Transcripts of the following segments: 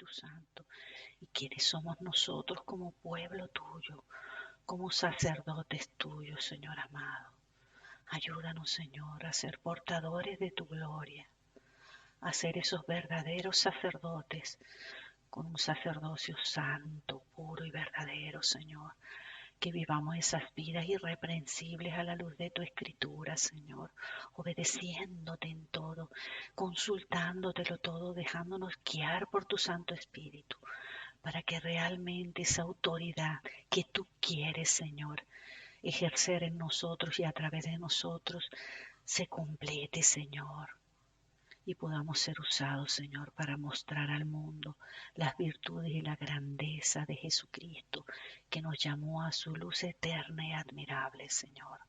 Santo. ¿Y quiénes somos nosotros como pueblo tuyo, como sacerdotes tuyos, Señor amado? Ayúdanos, Señor, a ser portadores de tu gloria, a ser esos verdaderos sacerdotes con un sacerdocio santo, puro y verdadero, Señor. Que vivamos esas vidas irreprensibles a la luz de tu escritura, Señor, obedeciéndote en todo, consultándotelo todo, dejándonos guiar por tu Santo Espíritu, para que realmente esa autoridad que tú quieres, Señor, ejercer en nosotros y a través de nosotros, se complete, Señor, y podamos ser usados, Señor, para mostrar al mundo las virtudes y la grandeza de Jesucristo, que nos llamó a su luz eterna y admirable, Señor.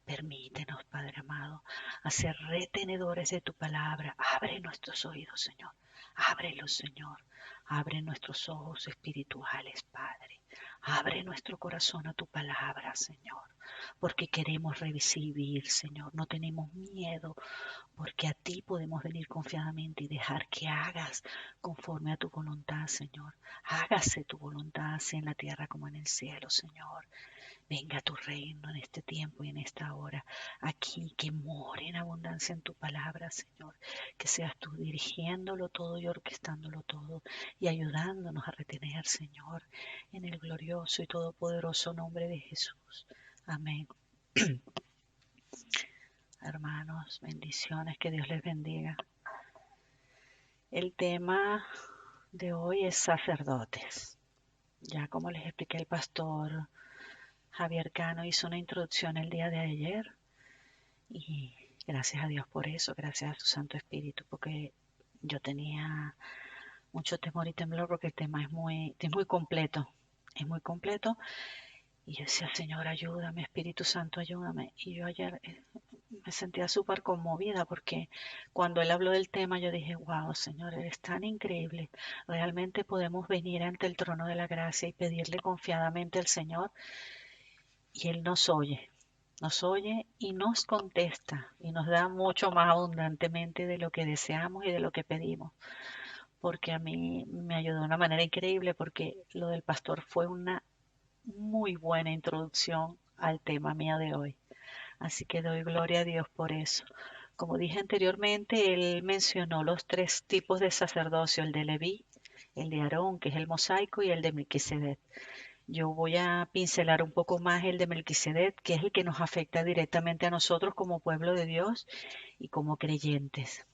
Permítenos, Padre amado, a ser retenedores de tu palabra. Abre nuestros oídos, Señor. Ábrelos, Señor. Abre nuestros ojos espirituales, Padre. Abre nuestro corazón a tu palabra, Señor, porque queremos recibir, Señor. No tenemos miedo, porque a ti podemos venir confiadamente y dejar que hagas conforme a tu voluntad, Señor. Hágase tu voluntad, así en la tierra como en el cielo, Señor. Venga tu reino en este tiempo y en esta hora, aquí, que more en abundancia en tu palabra, Señor. Que seas tú dirigiéndolo todo y orquestándolo todo y ayudándonos a retener, Señor, en el glorioso y todopoderoso nombre de Jesús. Amén. Hermanos, bendiciones, que Dios les bendiga. El tema de hoy es sacerdotes. Ya como les expliqué, el pastor Javier Cano hizo una introducción el día de ayer y gracias a Dios por eso, gracias a su Santo Espíritu, porque yo tenía mucho temor y temblor porque el tema es muy completo, es muy completo. Y yo decía, Señor, ayúdame, Espíritu Santo, ayúdame. Y yo ayer me sentía súper conmovida porque cuando él habló del tema yo dije, wow, Señor, eres tan increíble. Realmente podemos venir ante el trono de la gracia y pedirle confiadamente al Señor y Él nos oye y nos contesta y nos da mucho más abundantemente de lo que deseamos y de lo que pedimos. Porque a mí me ayudó de una manera increíble porque lo del pastor fue una muy buena introducción al tema mío de hoy. Así que doy gloria a Dios por eso. Como dije anteriormente, él mencionó los tres tipos de sacerdocio, el de Leví, el de Aarón, que es el mosaico, y el de Melquisedec. Yo voy a pincelar un poco más el de Melquisedec, que es el que nos afecta directamente a nosotros como pueblo de Dios y como creyentes.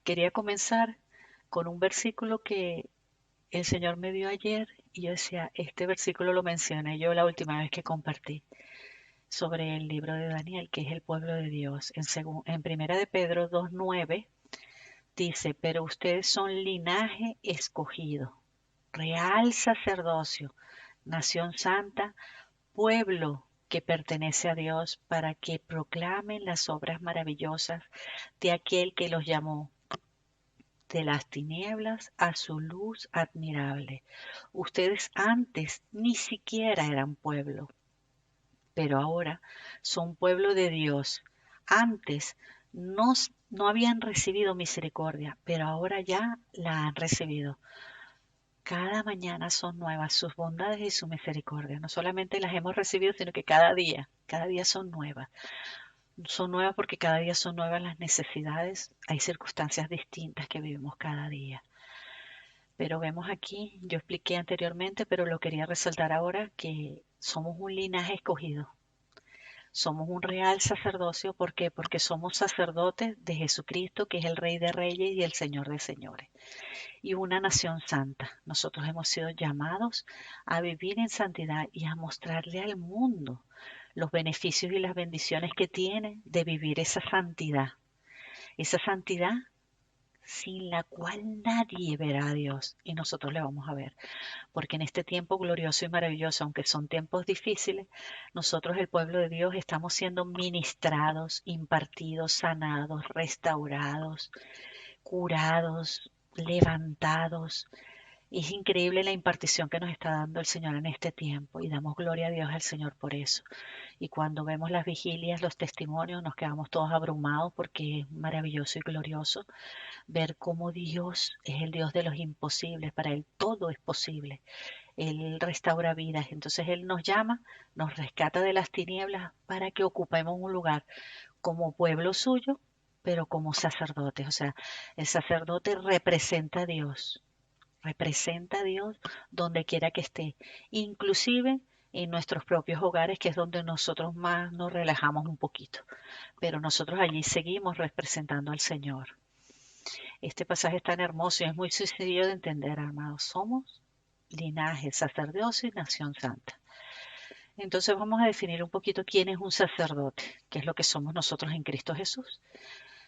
Quería comenzar con un versículo que el Señor me dio ayer y yo decía, este versículo lo mencioné yo la última vez que compartí sobre el libro de Daniel, que es el pueblo de Dios. En Primera de Pedro 2:9 dice, pero ustedes son linaje escogido, real sacerdocio, nación santa, pueblo que pertenece a Dios, para que proclamen las obras maravillosas de aquel que los llamó de las tinieblas a su luz admirable. Ustedes antes ni siquiera eran pueblo, pero ahora son pueblo de Dios. Antes no habían recibido misericordia, pero ahora ya la han recibido. Cada mañana son nuevas sus bondades y su misericordia. No solamente las hemos recibido, sino que cada día son nuevas. Son nuevas porque cada día son nuevas las necesidades. Hay circunstancias distintas que vivimos cada día. Pero vemos aquí, yo expliqué anteriormente, pero lo quería resaltar ahora, que somos un linaje escogido. Somos un real sacerdocio, ¿por qué? Porque somos sacerdotes de Jesucristo, que es el Rey de Reyes y el Señor de Señores, y una nación santa. Nosotros hemos sido llamados a vivir en santidad y a mostrarle al mundo los beneficios y las bendiciones que tiene de vivir esa santidad sin la cual nadie verá a Dios y nosotros le vamos a ver. Porque en este tiempo glorioso y maravilloso, aunque son tiempos difíciles, nosotros, el pueblo de Dios, estamos siendo ministrados, impartidos, sanados, restaurados, curados, levantados, Es increíble la impartición que nos está dando el Señor en este tiempo y damos gloria a Dios al Señor por eso. Y cuando vemos las vigilias, los testimonios, nos quedamos todos abrumados porque es maravilloso y glorioso ver cómo Dios es el Dios de los imposibles. Para Él todo es posible. Él restaura vidas. Entonces Él nos llama, nos rescata de las tinieblas para que ocupemos un lugar como pueblo suyo, pero como sacerdotes. O sea, el sacerdote representa a Dios donde quiera que esté, inclusive en nuestros propios hogares, que es donde nosotros más nos relajamos un poquito, pero nosotros allí seguimos representando al Señor. Este pasaje es tan hermoso y es muy sencillo de entender, hermanos. Somos linaje, sacerdocio y nación santa. Entonces vamos a definir un poquito quién es un sacerdote, qué es lo que somos nosotros en Cristo Jesús.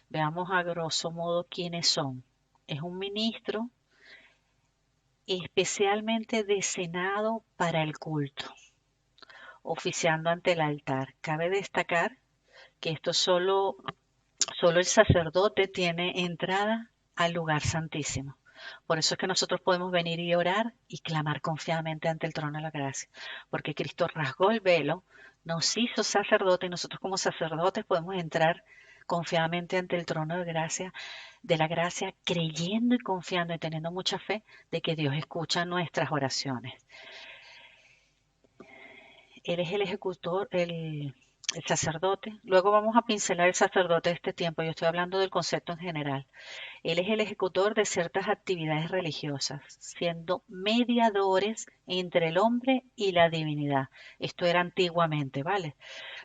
Veamos a grosso modo quiénes son. Es un ministro especialmente designado para el culto, oficiando ante el altar. Cabe destacar que esto solo el sacerdote tiene entrada al lugar santísimo. Por eso es que nosotros podemos venir y orar y clamar confiadamente ante el trono de la gracia, porque Cristo rasgó el velo, nos hizo sacerdote y nosotros como sacerdotes podemos entrar confiadamente ante el trono de la gracia, creyendo y confiando y teniendo mucha fe de que Dios escucha nuestras oraciones. Él es el ejecutor, el sacerdote. Luego vamos a pincelar el sacerdote de este tiempo. Yo estoy hablando del concepto en general. Él es el ejecutor de ciertas actividades religiosas, siendo mediadores entre el hombre y la divinidad. Esto era antiguamente, ¿vale?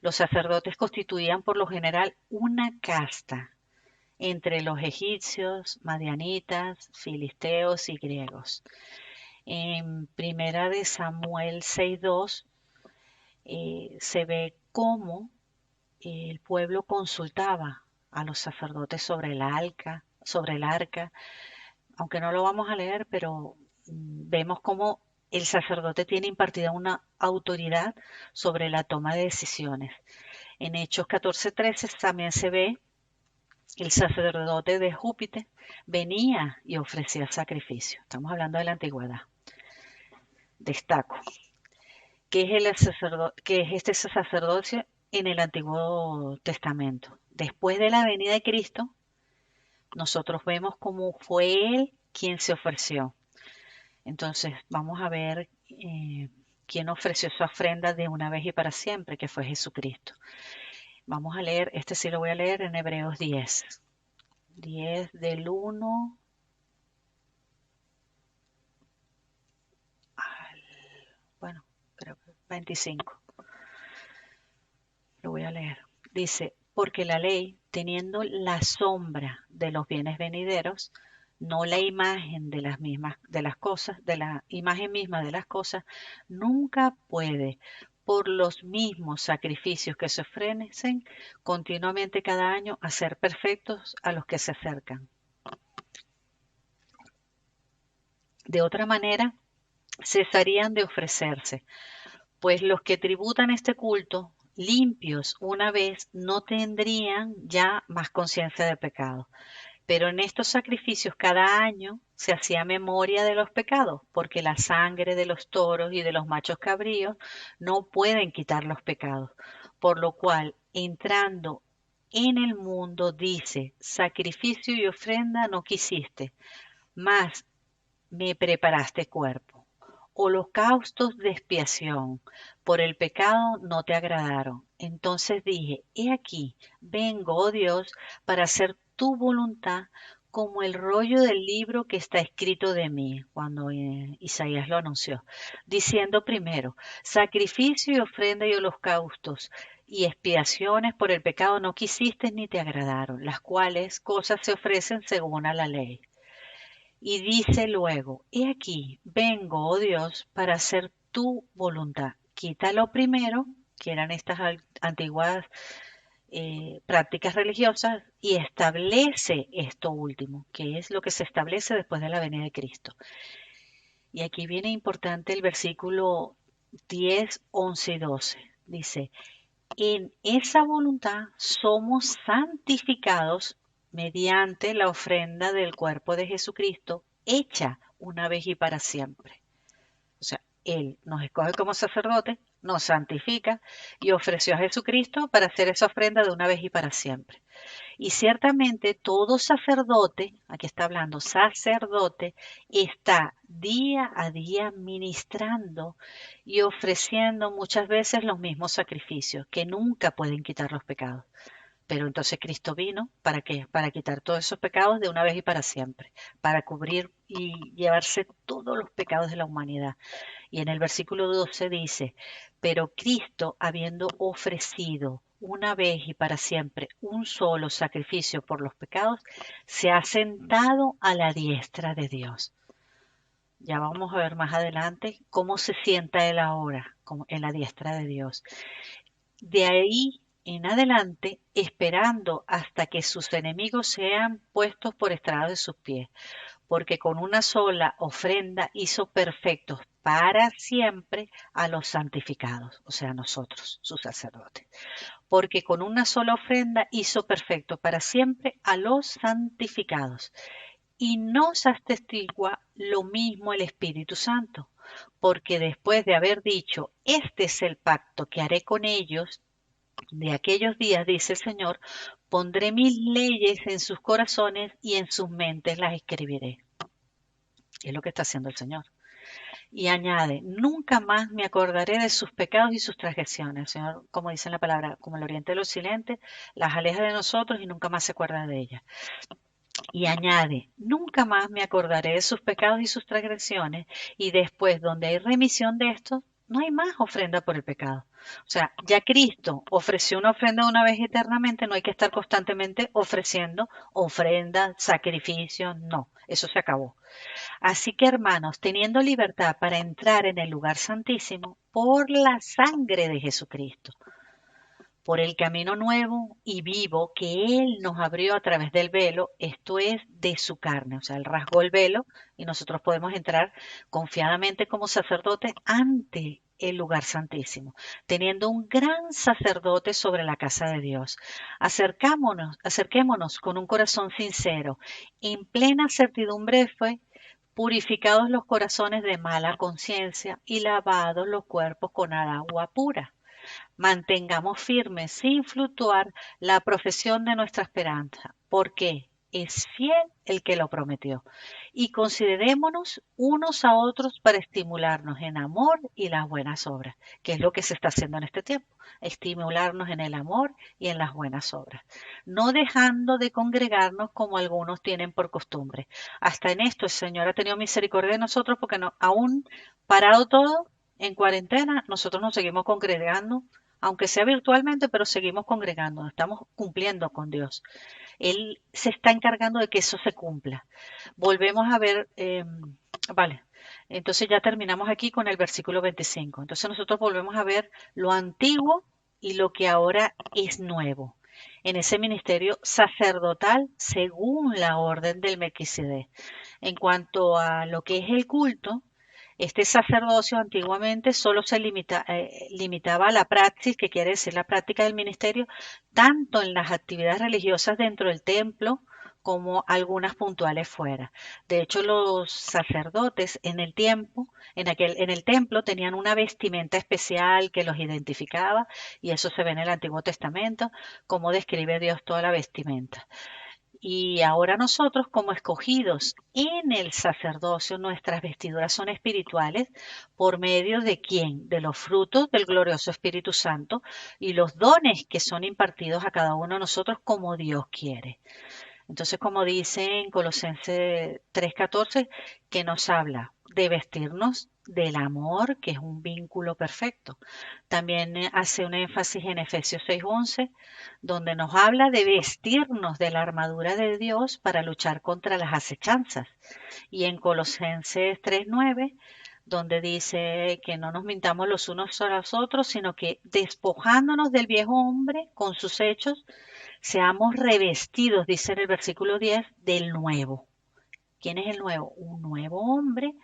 Los sacerdotes constituían por lo general una casta entre los egipcios, madianitas, filisteos y griegos. En Primera de Samuel 6:2 se ve cómo el pueblo consultaba a los sacerdotes sobre el arca, aunque no lo vamos a leer, pero vemos cómo el sacerdote tiene impartida una autoridad sobre la toma de decisiones. En Hechos 14:13 también se ve el sacerdote de Júpiter venía y ofrecía sacrificio. Estamos hablando de la antigüedad. Destaco. ¿Qué es este sacerdocio en el Antiguo Testamento? Después de la venida de Cristo, nosotros vemos cómo fue Él quien se ofreció. Entonces, vamos a ver quién ofreció su ofrenda de una vez y para siempre, que fue Jesucristo. Vamos a leer, este sí lo voy a leer en Hebreos 10. 10 del 1 al, bueno, creo que 25. Lo voy a leer. Dice, porque la ley, teniendo la sombra de los bienes venideros, no la imagen de las mismas, de las cosas, de la imagen misma de las cosas, nunca puede, por los mismos sacrificios que se ofrecen continuamente cada año, hacer perfectos a los que se acercan. De otra manera, cesarían de ofrecerse, pues los que tributan este culto, limpios una vez, no tendrían ya más conciencia de pecado. Pero en estos sacrificios cada año se hacía memoria de los pecados, porque la sangre de los toros y de los machos cabríos no pueden quitar los pecados. Por lo cual, entrando en el mundo, dice, sacrificio y ofrenda no quisiste, mas me preparaste cuerpo. Holocaustos de expiación por el pecado no te agradaron. Entonces dije, he aquí, vengo, oh Dios, para hacer tu voluntad como el rollo del libro que está escrito de mí, cuando Isaías lo anunció, diciendo primero, sacrificio y ofrenda y holocaustos y expiaciones por el pecado no quisiste ni te agradaron, las cuales cosas se ofrecen según a la ley. Y dice luego, he aquí, vengo, oh Dios, para hacer tu voluntad. Quita lo primero, que eran estas antiguas prácticas religiosas, y establece esto último, que es lo que se establece después de la venida de Cristo. Y aquí viene importante el versículo 10, 11 y 12. Dice, en esa voluntad somos santificados mediante la ofrenda del cuerpo de Jesucristo, hecha una vez y para siempre. O sea, Él nos escoge como sacerdotes, nos santifica y ofreció a Jesucristo para hacer esa ofrenda de una vez y para siempre. Y ciertamente todo sacerdote, aquí está hablando, sacerdote, está día a día ministrando y ofreciendo muchas veces los mismos sacrificios que nunca pueden quitar los pecados. Pero entonces Cristo vino, ¿para qué? Para quitar todos esos pecados de una vez y para siempre, para cubrir y llevarse todos los pecados de la humanidad. Y en el versículo 12 dice, pero Cristo, habiendo ofrecido una vez y para siempre un solo sacrificio por los pecados, se ha sentado a la diestra de Dios. Ya vamos a ver más adelante cómo se sienta Él ahora, como en la diestra de Dios. De ahí en adelante, esperando hasta que sus enemigos sean puestos por estrado de sus pies, porque con una sola ofrenda hizo perfectos para siempre a los santificados, o sea, nosotros, sus sacerdotes. Porque con una sola ofrenda hizo perfecto para siempre a los santificados. Y nos atestigua lo mismo el Espíritu Santo, porque después de haber dicho, este es el pacto que haré con ellos, de aquellos días, dice el Señor, pondré mis leyes en sus corazones y en sus mentes las escribiré. Es lo que está haciendo el Señor. Y añade, nunca más me acordaré de sus pecados y sus transgresiones. El Señor, como dice en la palabra, como el oriente del occidente, las aleja de nosotros y nunca más se acuerda de ellas. Y añade, nunca más me acordaré de sus pecados y sus transgresiones. Y después, donde hay remisión de estos, no hay más ofrenda por el pecado. O sea, ya Cristo ofreció una ofrenda una vez eternamente, no hay que estar constantemente ofreciendo ofrendas, sacrificios, no, eso se acabó. Así que, hermanos, teniendo libertad para entrar en el lugar santísimo por la sangre de Jesucristo, por el camino nuevo y vivo que Él nos abrió a través del velo, esto es de su carne, o sea, Él rasgó el velo y nosotros podemos entrar confiadamente como sacerdotes ante el lugar santísimo, teniendo un gran sacerdote sobre la casa de Dios. Acerquémonos con un corazón sincero, en plena certidumbre de fe, purificados los corazones de mala conciencia y lavados los cuerpos con agua pura. Mantengamos firme, sin fluctuar, la profesión de nuestra esperanza, porque es fiel el que lo prometió. Y considerémonos unos a otros para estimularnos en amor y las buenas obras, que es lo que se está haciendo en este tiempo, estimularnos en el amor y en las buenas obras, no dejando de congregarnos como algunos tienen por costumbre. Hasta en esto el Señor ha tenido misericordia de nosotros porque no, aún parado todo, en cuarentena, nosotros nos seguimos congregando, aunque sea virtualmente, pero seguimos congregando, estamos cumpliendo con Dios. Él se está encargando de que eso se cumpla. Volvemos a ver, vale, entonces ya terminamos aquí con el versículo 25. Entonces nosotros volvemos a ver lo antiguo y lo que ahora es nuevo en ese ministerio sacerdotal según la orden del Melquisedec. En cuanto a lo que es el culto, este sacerdocio antiguamente solo se limitaba a la praxis, que quiere decir la práctica del ministerio, tanto en las actividades religiosas dentro del templo como algunas puntuales fuera. De hecho, los sacerdotes en el templo tenían una vestimenta especial que los identificaba, y eso se ve en el Antiguo Testamento, cómo describe Dios toda la vestimenta. Y ahora nosotros, como escogidos en el sacerdocio, nuestras vestiduras son espirituales por medio de quién? De los frutos del glorioso Espíritu Santo y los dones que son impartidos a cada uno de nosotros como Dios quiere. Entonces, como dice en Colosenses 3:14, que nos habla de vestirnos del amor, que es un vínculo perfecto. También hace un énfasis en Efesios 6:11, donde nos habla de vestirnos de la armadura de Dios para luchar contra las acechanzas. Y en Colosenses 3:9, donde dice que no nos mintamos los unos a los otros, sino que despojándonos del viejo hombre con sus hechos, seamos revestidos, dice en el versículo 10, del nuevo. ¿Quién es el nuevo? Un nuevo hombre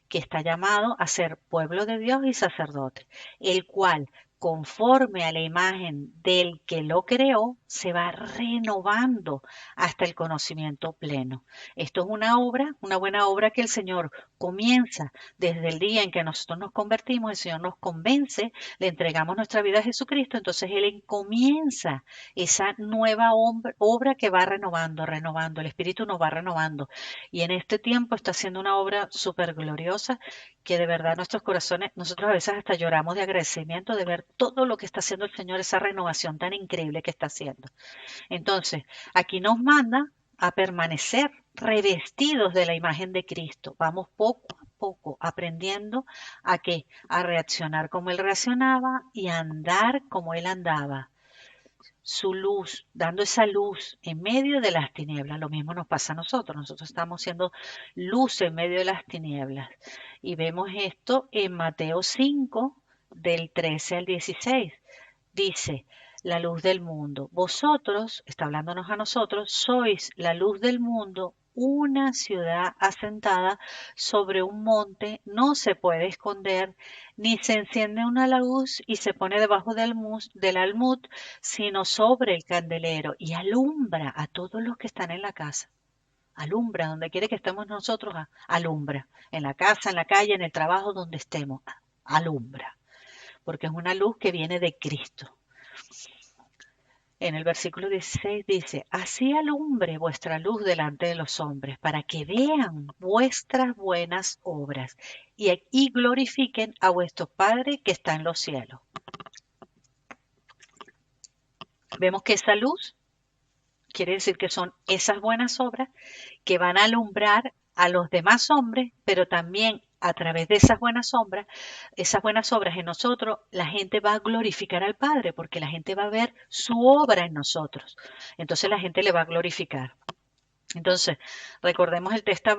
que está llamado a ser pueblo de Dios y sacerdote, el cual conforme a la imagen del que lo creó, se va renovando hasta el conocimiento pleno. Esto es una obra, una buena obra que el Señor comienza desde el día en que nosotros nos convertimos, el Señor nos convence, le entregamos nuestra vida a Jesucristo, entonces Él comienza esa nueva obra que va renovando, renovando, el Espíritu nos va renovando. Y en este tiempo está haciendo una obra súper gloriosa que de verdad nuestros corazones, nosotros a veces hasta lloramos de agradecimiento de ver todo lo que está haciendo el Señor, esa renovación tan increíble que está haciendo. Entonces, aquí nos manda a permanecer revestidos de la imagen de Cristo. Vamos poco a poco aprendiendo a qué, a reaccionar como Él reaccionaba y a andar como Él andaba. Su luz, dando esa luz en medio de las tinieblas. Lo mismo nos pasa a nosotros. Nosotros estamos siendo luz en medio de las tinieblas. Y vemos esto en Mateo 5, del 13 al 16. Dice, la luz del mundo. Vosotros, está hablándonos a nosotros, sois la luz del mundo. Una ciudad asentada sobre un monte no se puede esconder, ni se enciende una luz y se pone debajo del almud, sino sobre el candelero y alumbra a todos los que están en la casa. Alumbra donde quiere que estemos nosotros, alumbra. En la casa, en la calle, en el trabajo, donde estemos, alumbra. Porque es una luz que viene de Cristo. En el versículo 16 dice, así alumbre vuestra luz delante de los hombres, para que vean vuestras buenas obras y glorifiquen a vuestro Padre que está en los cielos. Vemos que esa luz quiere decir que son esas buenas obras que van a alumbrar a los demás hombres, pero también a través de esas buenas obras en nosotros, la gente va a glorificar al Padre, porque la gente va a ver su obra en nosotros. Entonces la gente le va a glorificar. Entonces, recordemos el texto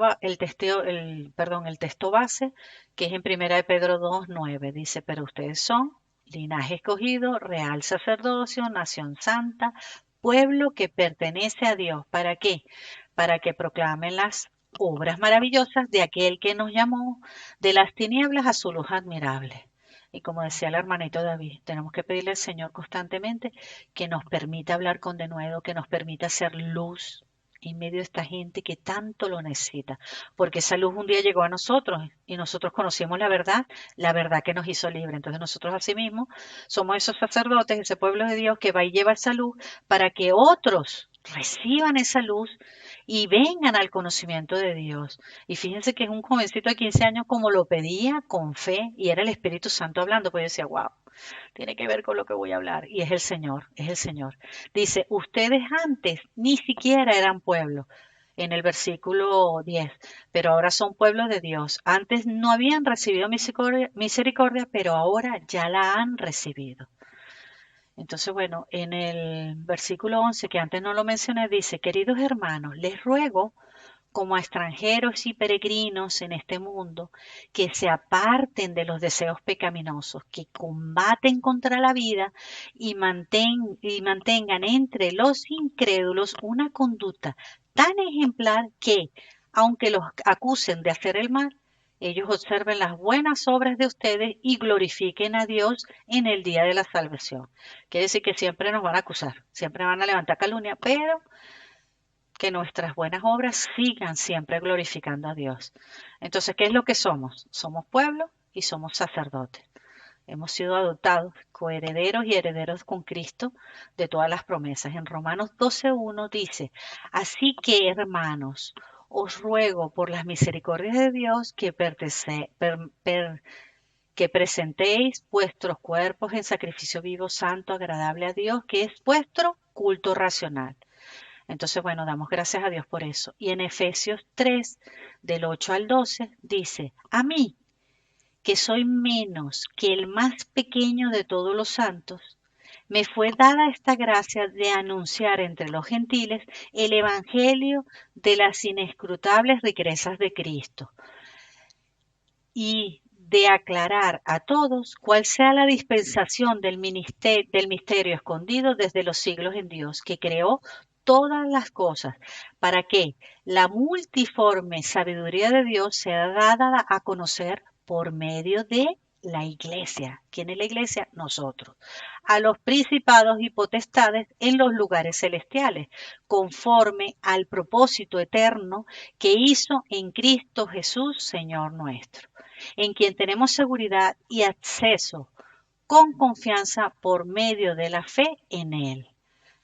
base, que es en 1 de Pedro 2:9. Dice, pero ustedes son linaje escogido, real sacerdocio, nación santa, pueblo que pertenece a Dios. ¿Para qué? Para que proclamen las obras maravillosas de aquel que nos llamó de las tinieblas a su luz admirable. Y como decía el hermanito David, tenemos que pedirle al Señor constantemente que nos permita hablar con denuedo, que nos permita hacer luz en medio de esta gente que tanto lo necesita, porque esa luz un día llegó a nosotros y nosotros conocimos la verdad que nos hizo libre. Entonces nosotros asimismo somos esos sacerdotes, ese pueblo de Dios que va y lleva esa luz para que otros reciban esa luz y vengan al conocimiento de Dios. Y fíjense que es un jovencito de 15 años como lo pedía con fe y era el Espíritu Santo hablando, pues yo decía, wow, tiene que ver con lo que voy a hablar. Y es el Señor, es el Señor. Dice, ustedes antes ni siquiera eran pueblo, en el versículo 10, pero ahora son pueblos de Dios. Antes no habían recibido misericordia, pero ahora ya la han recibido. Entonces, bueno, en el versículo 11, que antes no lo mencioné, dice, queridos hermanos, les ruego como a extranjeros y peregrinos en este mundo, que se aparten de los deseos pecaminosos, que combaten contra la vida y mantengan entre los incrédulos una conducta tan ejemplar que, aunque los acusen de hacer el mal, ellos observen las buenas obras de ustedes y glorifiquen a Dios en el día de la salvación. Quiere decir que siempre nos van a acusar, siempre van a levantar calumnia, pero que nuestras buenas obras sigan siempre glorificando a Dios. Entonces, ¿qué es lo que somos? Somos pueblo y somos sacerdotes. Hemos sido adoptados, coherederos y herederos con Cristo de todas las promesas. En Romanos 12:1 dice, así que hermanos, os ruego por las misericordias de Dios que presentéis vuestros cuerpos en sacrificio vivo, santo, agradable a Dios, que es vuestro culto racional. Entonces, bueno, damos gracias a Dios por eso. Y en Efesios 3, del 8 al 12, dice, a mí, que soy menos que el más pequeño de todos los santos, me fue dada esta gracia de anunciar entre los gentiles el evangelio de las inescrutables riquezas de Cristo y de aclarar a todos cuál sea la dispensación del misterio escondido desde los siglos en Dios, que creó todas las cosas, para que la multiforme sabiduría de Dios sea dada a conocer por medio de la iglesia. ¿Quién es la iglesia? Nosotros. A los principados y potestades en los lugares celestiales, conforme al propósito eterno que hizo en Cristo Jesús, Señor nuestro, en quien tenemos seguridad y acceso con confianza por medio de la fe en Él.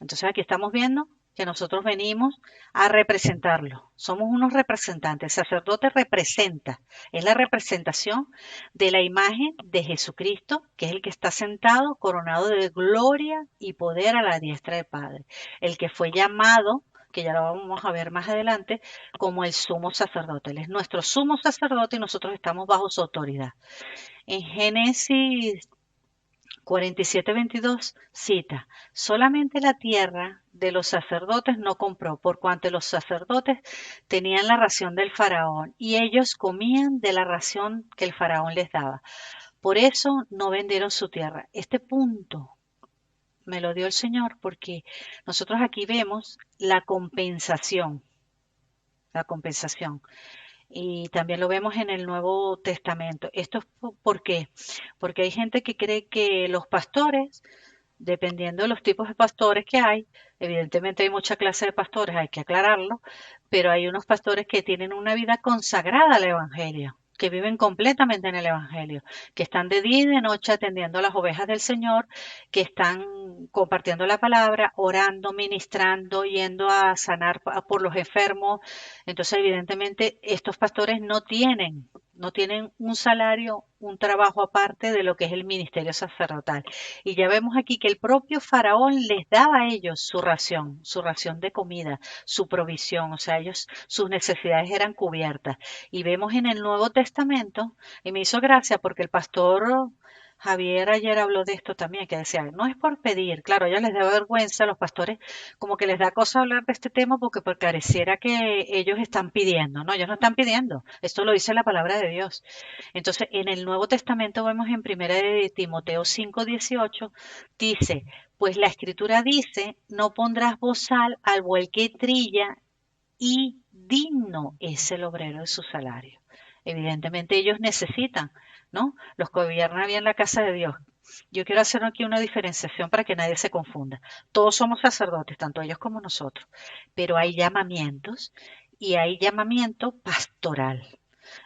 Entonces aquí estamos viendo que nosotros venimos a representarlo. Somos unos representantes. El sacerdote representa, es la representación de la imagen de Jesucristo, que es el que está sentado, coronado de gloria y poder a la diestra del Padre. El que fue llamado, que ya lo vamos a ver más adelante, como el sumo sacerdote. Él es nuestro sumo sacerdote y nosotros estamos bajo su autoridad. En Génesis 47:22 cita, solamente la tierra de los sacerdotes no compró, por cuanto los sacerdotes tenían la ración del faraón y ellos comían de la ración que el faraón les daba. Por eso no vendieron su tierra. Este punto me lo dio el Señor porque nosotros aquí vemos la compensación, la compensación. Y también lo vemos en el Nuevo Testamento. ¿Esto es por qué? Porque hay gente que cree que los pastores, dependiendo de los tipos de pastores que hay, evidentemente hay mucha clase de pastores, hay que aclararlo, pero hay unos pastores que tienen una vida consagrada al Evangelio, que viven completamente en el Evangelio, que están de día y de noche atendiendo a las ovejas del Señor, que están compartiendo la palabra, orando, ministrando, yendo a sanar por los enfermos. Entonces, evidentemente, estos pastores no tienen un salario, un trabajo aparte de lo que es el ministerio sacerdotal. Y ya vemos aquí que el propio faraón les daba a ellos su ración de comida, su provisión, o sea, ellos, sus necesidades eran cubiertas. Y vemos en el Nuevo Testamento, y me hizo gracia porque el pastor Javier ayer habló de esto también, que decía, no es por pedir, claro, a ellos les da vergüenza, a los pastores como que les da cosa hablar de este tema porque pareciera que ellos están pidiendo, no, ellos no están pidiendo, esto lo dice la palabra de Dios. Entonces, en el Nuevo Testamento vemos en primera de Timoteo 5:18, dice, pues la escritura dice, no pondrás bozal al buey que trilla y digno es el obrero de su salario. Evidentemente ellos necesitan, ¿no? Los que gobiernan bien la casa de Dios. Yo quiero hacer aquí una diferenciación para que nadie se confunda. Todos somos sacerdotes, tanto ellos como nosotros, pero hay llamamientos y hay llamamiento pastoral.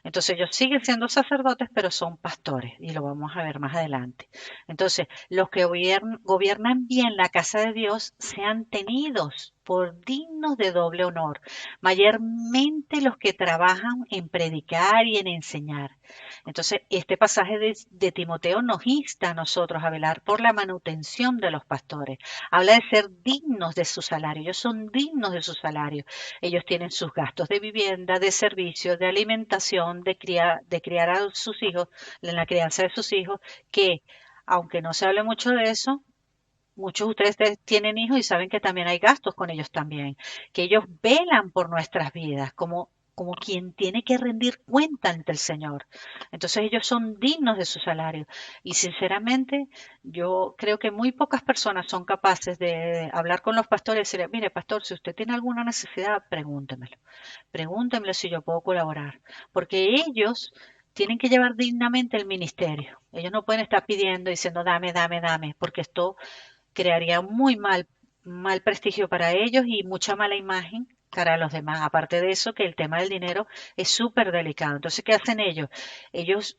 Entonces ellos siguen siendo sacerdotes, pero son pastores, y lo vamos a ver más adelante. Entonces, los que gobiernan bien la casa de Dios sean tenidos por dignos de doble honor, mayormente los que trabajan en predicar y en enseñar. Entonces, este pasaje de Timoteo nos insta a nosotros a velar por la manutención de los pastores. Habla de ser dignos de su salario. Ellos son dignos de su salario. Ellos tienen sus gastos de vivienda, de servicios, de alimentación, de criar a sus hijos, en la crianza de sus hijos, que aunque no se hable mucho de eso, muchos de ustedes tienen hijos y saben que también hay gastos con ellos también, que ellos velan por nuestras vidas como quien tiene que rendir cuenta ante el Señor. Entonces ellos son dignos de su salario. Y sinceramente, yo creo que muy pocas personas son capaces de hablar con los pastores y decirle, mire, pastor, si usted tiene alguna necesidad, pregúntemelo. Pregúntemelo si yo puedo colaborar. Porque ellos tienen que llevar dignamente el ministerio. Ellos no pueden estar pidiendo, diciendo, dame, dame, dame, porque esto crearía muy mal prestigio para ellos y mucha mala imagen cara a los demás. Aparte de eso, que el tema del dinero es súper delicado. Entonces, ¿qué hacen ellos? Ellos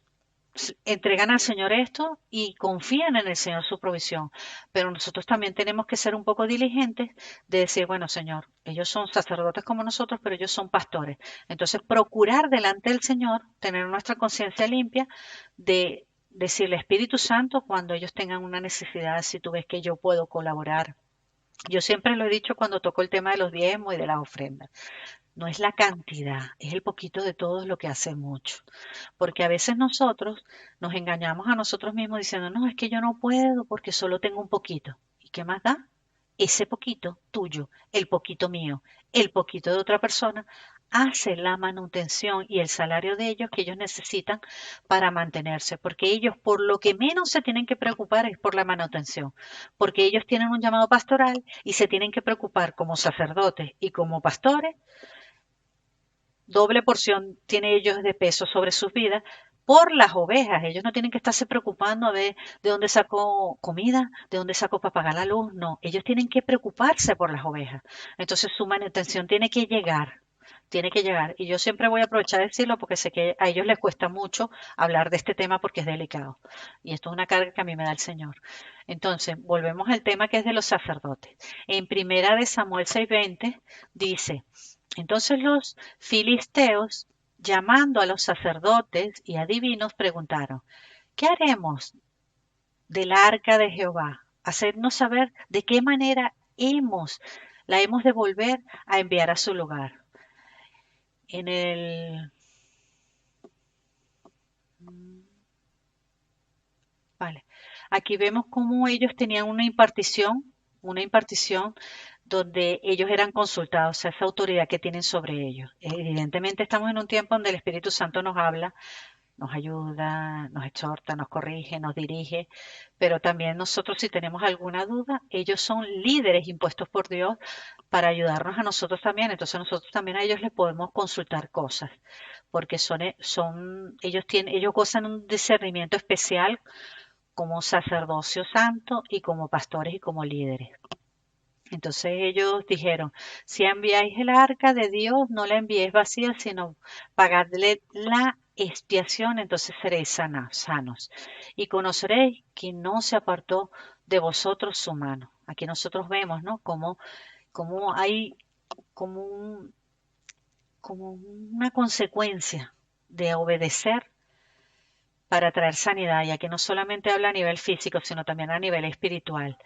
entregan al Señor esto y confían en el Señor su provisión. Pero nosotros también tenemos que ser un poco diligentes de decir, bueno, Señor, ellos son sacerdotes como nosotros, pero ellos son pastores. Entonces, procurar delante del Señor, tener nuestra conciencia limpia de decirle Espíritu Santo cuando ellos tengan una necesidad, si tú ves que yo puedo colaborar. Yo siempre lo he dicho cuando toco el tema de los diezmos y de las ofrendas. No es la cantidad, es el poquito de todo lo que hace mucho. Porque a veces nosotros nos engañamos a nosotros mismos diciendo, no, es que yo no puedo porque solo tengo un poquito. ¿Y qué más da? Ese poquito tuyo, el poquito mío, el poquito de otra persona, hace la manutención y el salario de ellos que ellos necesitan para mantenerse, porque ellos por lo que menos se tienen que preocupar es por la manutención, porque ellos tienen un llamado pastoral y se tienen que preocupar como sacerdotes y como pastores, doble porción tiene ellos de peso sobre sus vidas por las ovejas. Ellos no tienen que estarse preocupando de dónde sacó comida, de dónde sacó para pagar la luz. No, ellos tienen que preocuparse por las ovejas. Entonces su manutención tiene que llegar. Tiene que llegar. Y yo siempre voy a aprovechar de decirlo porque sé que a ellos les cuesta mucho hablar de este tema porque es delicado. Y esto es una carga que a mí me da el Señor. Entonces, volvemos al tema que es de los sacerdotes. En primera de Samuel 6:20 dice, entonces los filisteos, llamando a los sacerdotes y adivinos, preguntaron, ¿qué haremos del arca de Jehová? Hacernos saber de qué manera la hemos de volver a enviar a su lugar. En el, vale, aquí vemos cómo ellos tenían una impartición donde ellos eran consultados, o sea, esa autoridad que tienen sobre ellos. Evidentemente estamos en un tiempo donde el Espíritu Santo nos habla, nos ayuda, nos exhorta, nos corrige, nos dirige, pero también nosotros si tenemos alguna duda, ellos son líderes impuestos por Dios para ayudarnos a nosotros también, entonces nosotros también a ellos les podemos consultar cosas, porque ellos gozan un discernimiento especial como sacerdocio santo y como pastores y como líderes. Entonces ellos dijeron, si enviáis el arca de Dios, no la enviéis vacía, sino pagadle la expiación, entonces seréis sanos. Y conoceréis que no se apartó de vosotros su mano. Aquí nosotros vemos, ¿no? Como hay como, como una consecuencia de obedecer para traer sanidad, ya que no solamente habla a nivel físico, sino también a nivel espiritual.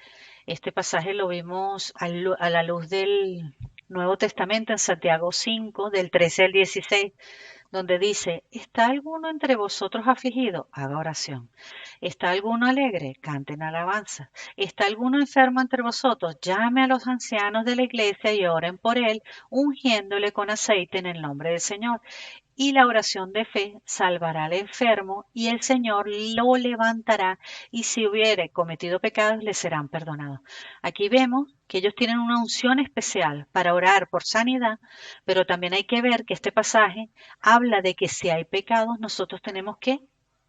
Este pasaje lo vimos a la luz del Nuevo Testamento en Santiago 5, del 13 al 16, donde dice, ¿está alguno entre vosotros afligido? Haga oración. ¿Está alguno alegre? Canten alabanza. ¿Está alguno enfermo entre vosotros? Llame a los ancianos de la iglesia y oren por él, ungiéndole con aceite en el nombre del Señor. Y la oración de fe salvará al enfermo y el Señor lo levantará y si hubiere cometido pecados le serán perdonados. Aquí vemos que ellos tienen una unción especial para orar por sanidad, pero también hay que ver que este pasaje habla de que si hay pecados nosotros tenemos que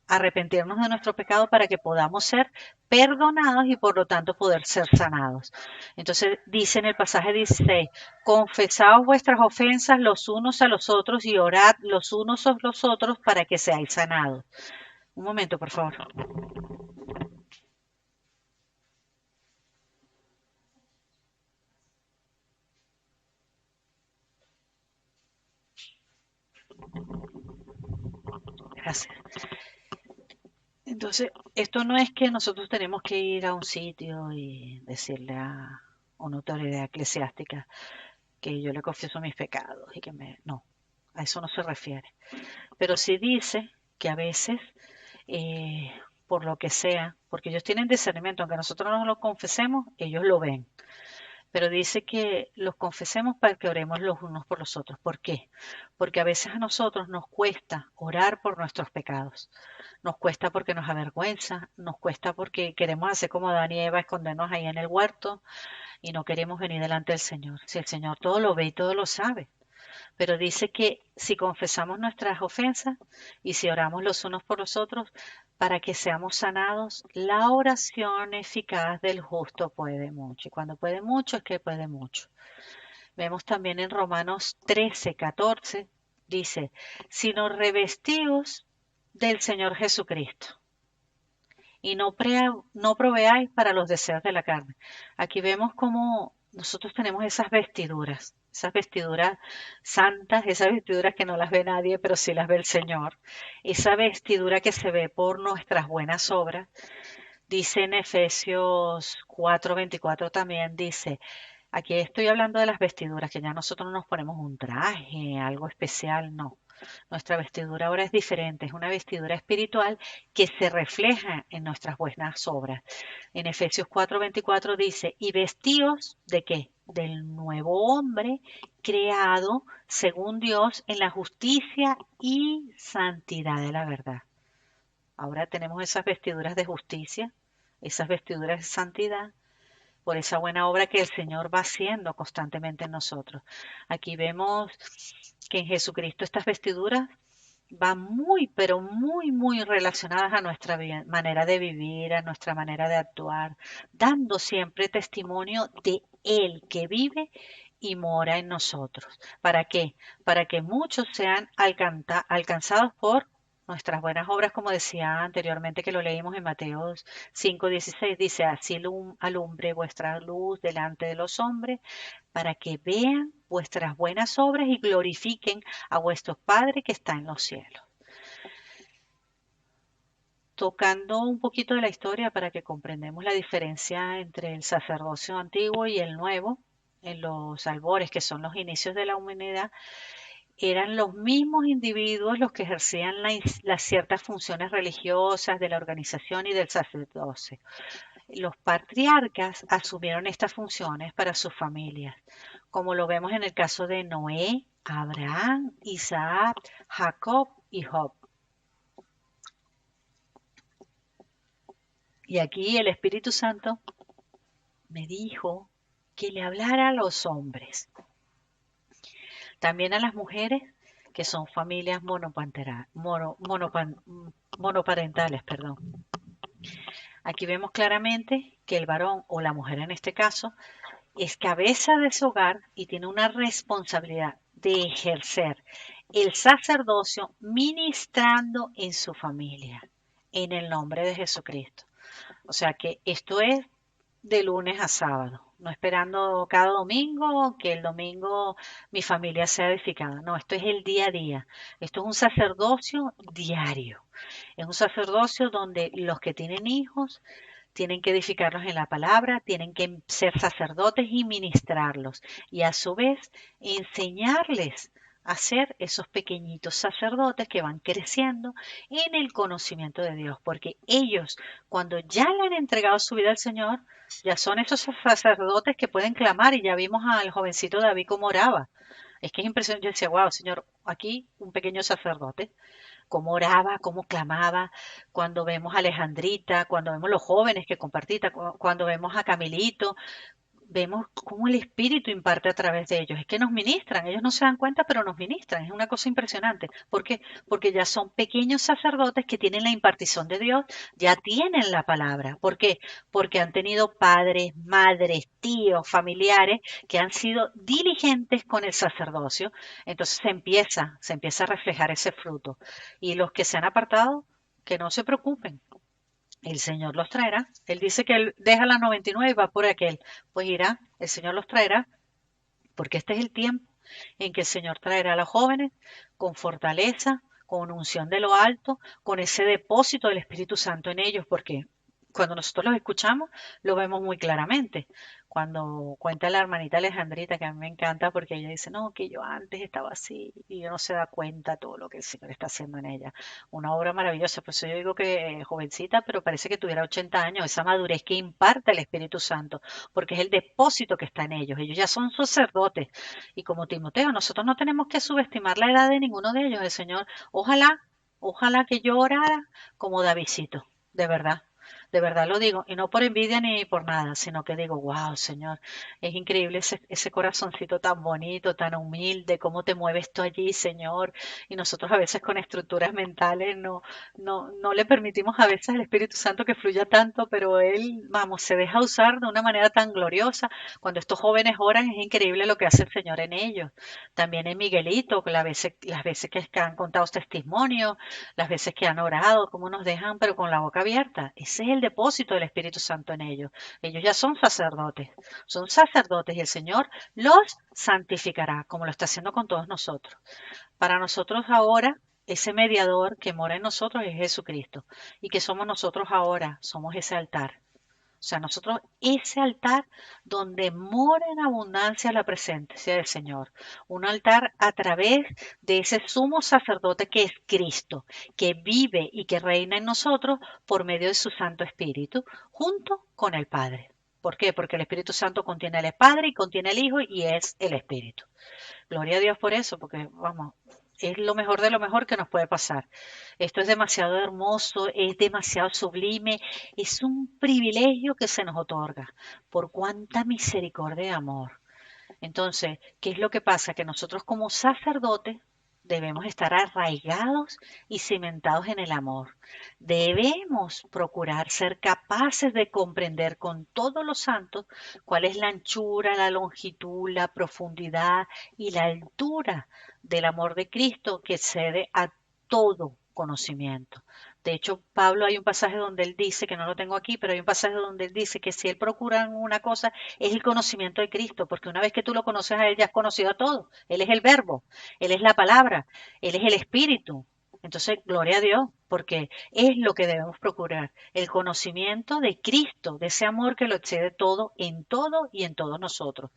arrepentirnos de nuestro pecado para que podamos ser perdonados y por lo tanto poder ser sanados. Entonces dice en el pasaje 16, confesaos vuestras ofensas los unos a los otros y orad los unos a los otros para que seáis sanados. Un momento, por favor. Gracias. Entonces, esto no es que nosotros tenemos que ir a un sitio y decirle a una autoridad eclesiástica que yo le confieso mis pecados y que me... No, a eso no se refiere. Pero sí dice que a veces, por lo que sea, porque ellos tienen discernimiento, aunque nosotros no lo confesemos, ellos lo ven. Pero dice que los confesemos para que oremos los unos por los otros. ¿Por qué? Porque a veces a nosotros nos cuesta orar por nuestros pecados. Nos cuesta porque nos avergüenza, nos cuesta porque queremos hacer como Adán y Eva, escondernos ahí en el huerto y no queremos venir delante del Señor. Si el Señor todo lo ve y todo lo sabe. Pero dice que si confesamos nuestras ofensas y si oramos los unos por los otros para que seamos sanados, la oración eficaz del justo puede mucho. Y cuando puede mucho es que puede mucho. Vemos también en Romanos 13:14, dice, sino revestidos del Señor Jesucristo y no proveáis para los deseos de la carne. Aquí vemos cómo nosotros tenemos esas vestiduras santas, esas vestiduras que no las ve nadie, pero sí las ve el Señor. Esa vestidura que se ve por nuestras buenas obras. Dice en Efesios 4:24 también, dice, aquí estoy hablando de las vestiduras, que ya nosotros no nos ponemos un traje, algo especial, no. Nuestra vestidura ahora es diferente, es una vestidura espiritual que se refleja en nuestras buenas obras. En Efesios 4:24 dice, y vestíos de qué? Del nuevo hombre creado según Dios en la justicia y santidad de la verdad. Ahora tenemos esas vestiduras de justicia, esas vestiduras de santidad por esa buena obra que el Señor va haciendo constantemente en nosotros. Aquí vemos que en Jesucristo estas vestiduras van muy, pero muy, muy relacionadas a nuestra manera de vivir, a nuestra manera de actuar, dando siempre testimonio de Él que vive y mora en nosotros. ¿Para qué? Para que muchos sean alcanzados por nuestras buenas obras, como decía anteriormente que lo leímos en Mateo 5:16, dice, así alumbre vuestra luz delante de los hombres para que vean vuestras buenas obras y glorifiquen a vuestro Padre que está en los cielos. Tocando un poquito de la historia para que comprendamos la diferencia entre el sacerdocio antiguo y el nuevo, en los albores, que son los inicios de la humanidad, eran los mismos individuos los que ejercían las ciertas funciones religiosas de la organización y del sacerdocio. Los patriarcas asumieron estas funciones para sus familias, como lo vemos en el caso de Noé, Abraham, Isaac, Jacob y Job. Y aquí el Espíritu Santo me dijo que le hablara a los hombres, también a las mujeres que son familias monoparentales, perdón. Aquí vemos claramente que el varón o la mujer en este caso es cabeza de su hogar y tiene una responsabilidad de ejercer el sacerdocio ministrando en su familia, en el nombre de Jesucristo. O sea que esto es de lunes a sábado, no esperando cada domingo que el domingo mi familia sea edificada. No, esto es el día a día. Esto es un sacerdocio diario. Es un sacerdocio donde los que tienen hijos tienen que edificarlos en la palabra, tienen que ser sacerdotes y ministrarlos. Y a su vez enseñarles a ser esos pequeñitos sacerdotes que van creciendo en el conocimiento de Dios. Porque ellos, cuando ya le han entregado su vida al Señor, ya son esos sacerdotes que pueden clamar. Y ya vimos al jovencito David cómo oraba. Es que es impresionante. Yo decía, wow, Señor, aquí un pequeño sacerdote cómo oraba, cómo clamaba, cuando vemos a Alejandrita, cuando vemos los jóvenes que compartita, cuando vemos a Camilito, vemos cómo el Espíritu imparte a través de ellos. Es que nos ministran, ellos no se dan cuenta, pero nos ministran. Es una cosa impresionante. ¿Por qué? Porque ya son pequeños sacerdotes que tienen la impartición de Dios, ya tienen la palabra. ¿Por qué? Porque han tenido padres, madres, tíos, familiares que han sido diligentes con el sacerdocio. Entonces se empieza a reflejar ese fruto. Y los que se han apartado, que no se preocupen, el Señor los traerá. Él dice que Él deja las 99 y va por aquel. Pues irá, el Señor los traerá, porque este es el tiempo en que el Señor traerá a los jóvenes con fortaleza, con unción de lo alto, con ese depósito del Espíritu Santo en ellos, porque cuando nosotros los escuchamos, lo vemos muy claramente. Cuando cuenta la hermanita Alejandrita, que a mí me encanta, porque ella dice, no, que yo antes estaba así, y yo no se da cuenta todo lo que el Señor está haciendo en ella. Una obra maravillosa, por eso yo digo que jovencita, pero parece que tuviera 80 años, esa madurez que imparte el Espíritu Santo, porque es el depósito que está en ellos. Ellos ya son sacerdotes. Y como Timoteo, nosotros no tenemos que subestimar la edad de ninguno de ellos. El Señor, ojalá que yo orara como Davidcito, de verdad. De verdad lo digo, y no por envidia ni por nada, sino que digo, wow, Señor, es increíble ese corazoncito tan bonito, tan humilde, cómo te mueves tú allí, Señor. Y nosotros a veces con estructuras mentales no le permitimos a veces al Espíritu Santo que fluya tanto, pero Él, vamos, se deja usar de una manera tan gloriosa. Cuando estos jóvenes oran, es increíble lo que hace el Señor en ellos. También en Miguelito, las veces que han contado testimonios, las veces que han orado, cómo nos dejan, pero con la boca abierta. Ese es el depósito del Espíritu Santo en ellos. Ellos ya son sacerdotes y el Señor los santificará, como lo está haciendo con todos nosotros. Para nosotros ahora, ese mediador que mora en nosotros es Jesucristo. ¿Y que somos nosotros ahora? Somos ese altar. O sea, nosotros ese altar donde mora en abundancia la presencia del Señor. Un altar a través de ese sumo sacerdote que es Cristo, que vive y que reina en nosotros por medio de su Santo Espíritu, junto con el Padre. ¿Por qué? Porque el Espíritu Santo contiene al Padre y contiene al Hijo y es el Espíritu. Gloria a Dios por eso, porque vamos, es lo mejor de lo mejor que nos puede pasar. Esto es demasiado hermoso, es demasiado sublime, es un privilegio que se nos otorga. Por cuánta misericordia y amor. Entonces, ¿qué es lo que pasa? Que nosotros como sacerdotes Debemos estar arraigados y cimentados en el amor. Debemos procurar ser capaces de comprender con todos los santos cuál es la anchura, la longitud, la profundidad y la altura del amor de Cristo que excede a todo conocimiento. De hecho, Pablo hay un pasaje donde él dice, que no lo tengo aquí, pero hay un pasaje donde él dice que si él procura una cosa es el conocimiento de Cristo, porque una vez que tú lo conoces a él ya has conocido a todo. Él es el verbo, él es la palabra, él es el espíritu. Entonces, gloria a Dios, porque es lo que debemos procurar, el conocimiento de Cristo, de ese amor que lo excede todo y en todos nosotros.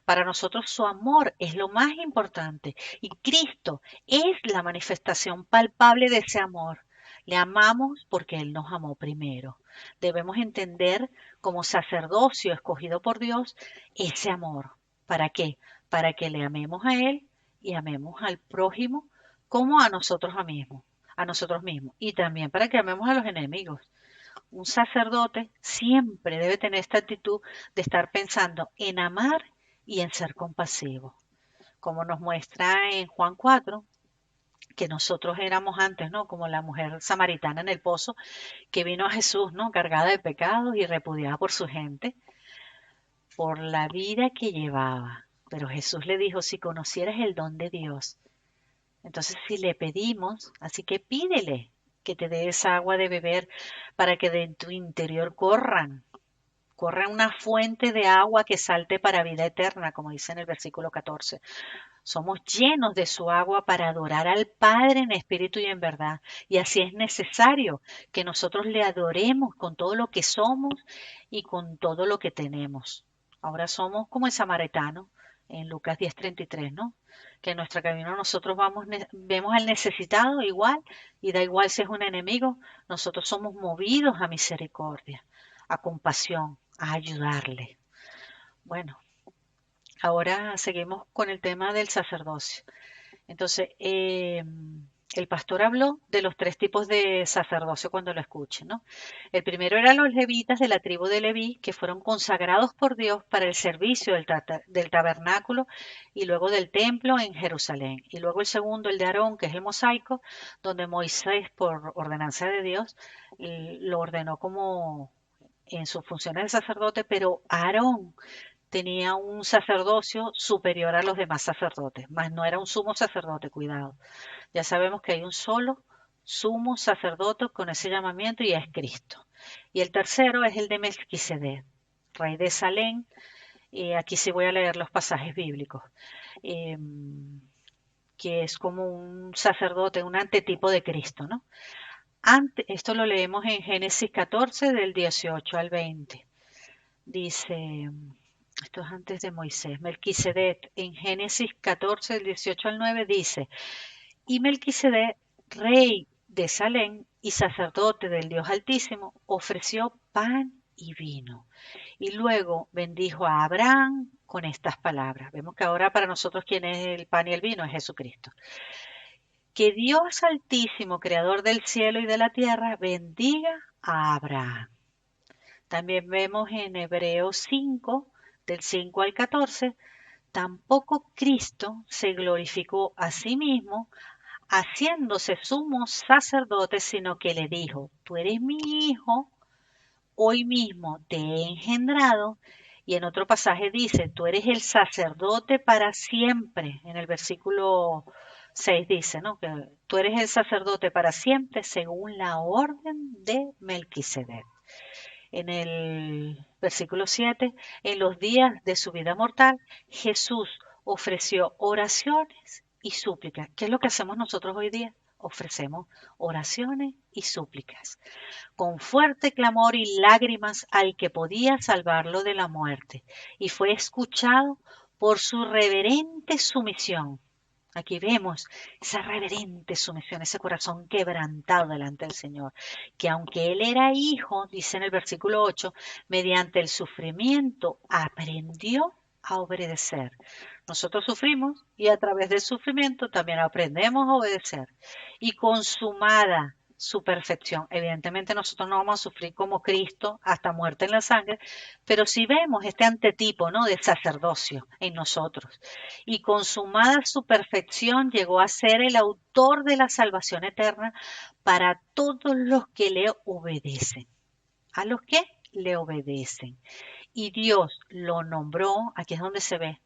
Para nosotros su amor es lo más importante y Cristo es la manifestación palpable de ese amor. Le amamos porque Él nos amó primero. Debemos entender como sacerdocio escogido por Dios ese amor. ¿Para qué? Para que le amemos a Él y amemos al prójimo como a nosotros mismos, y también para que amemos a los enemigos. Un sacerdote siempre debe tener esta actitud de estar pensando en amar y en ser compasivo. Como nos muestra en Juan 4, que nosotros éramos antes, ¿no? Como la mujer samaritana en el pozo, que vino a Jesús, ¿no? Cargada de pecados y repudiada por su gente, por la vida que llevaba. Pero Jesús le dijo, si conocieras el don de Dios, entonces si le pedimos, así que pídele que te dé esa agua de beber para que de tu interior corra una fuente de agua que salte para vida eterna, como dice en el versículo 14. Somos llenos de su agua para adorar al Padre en espíritu y en verdad. Y así es necesario que nosotros le adoremos con todo lo que somos y con todo lo que tenemos. Ahora somos como el samaritano en Lucas 10:33, ¿no? Que en nuestro camino nosotros vemos al necesitado igual y da igual si es un enemigo, nosotros somos movidos a misericordia, a compasión, a ayudarle. Bueno, ahora seguimos con el tema del sacerdocio. Entonces, el pastor habló de los tres tipos de sacerdocio cuando lo escuchen, ¿no? El primero eran los levitas de la tribu de Leví, que fueron consagrados por Dios para el servicio del tabernáculo y luego del templo en Jerusalén. Y luego el segundo, el de Aarón, que es el mosaico, donde Moisés, por ordenanza de Dios, lo ordenó como en sus funciones de sacerdote, pero Aarón tenía un sacerdocio superior a los demás sacerdotes, mas no era un sumo sacerdote, cuidado. Ya sabemos que hay un solo sumo sacerdote con ese llamamiento y es Cristo. Y el tercero es el de Melquisedec, rey de Salem. Aquí sí voy a leer los pasajes bíblicos, eh, que es como un sacerdote, un antetipo de Cristo, ¿no? Esto lo leemos en Génesis 14 del 18 al 20. Dice, esto es antes de Moisés, Melquisedec en Génesis 14 del 18 al 9 dice, y Melquisedec, rey de Salem y sacerdote del Dios Altísimo, ofreció pan y vino. Y luego bendijo a Abraham con estas palabras. Vemos que ahora para nosotros quien es el pan y el vino es Jesucristo. Que Dios Altísimo, creador del cielo y de la tierra, bendiga a Abraham. También vemos en Hebreos 5, del 5 al 14, tampoco Cristo se glorificó a sí mismo haciéndose sumo sacerdote, sino que le dijo, tú eres mi hijo, hoy mismo te he engendrado. Y en otro pasaje dice, tú eres el sacerdote para siempre. En el versículo 6 dice, ¿no? Que tú eres el sacerdote para siempre según la orden de Melquisedec. En el versículo 7, en los días de su vida mortal, Jesús ofreció oraciones y súplicas. ¿Qué es lo que hacemos nosotros hoy día? Ofrecemos oraciones y súplicas, con fuerte clamor y lágrimas al que podía salvarlo de la muerte, y fue escuchado por su reverente sumisión. Aquí vemos esa reverente sumisión, ese corazón quebrantado delante del Señor, que aunque Él era hijo, dice en el versículo 8, mediante el sufrimiento aprendió a obedecer. Nosotros sufrimos y a través del sufrimiento también aprendemos a obedecer. Y consumada su perfección. Evidentemente nosotros no vamos a sufrir como Cristo hasta muerte en la sangre, pero si vemos este antetipo, ¿no?, de sacerdocio en nosotros. Y consumada su perfección llegó a ser el autor de la salvación eterna para todos los que le obedecen. ¿A los que le obedecen? Y Dios lo nombró, aquí es donde se ve,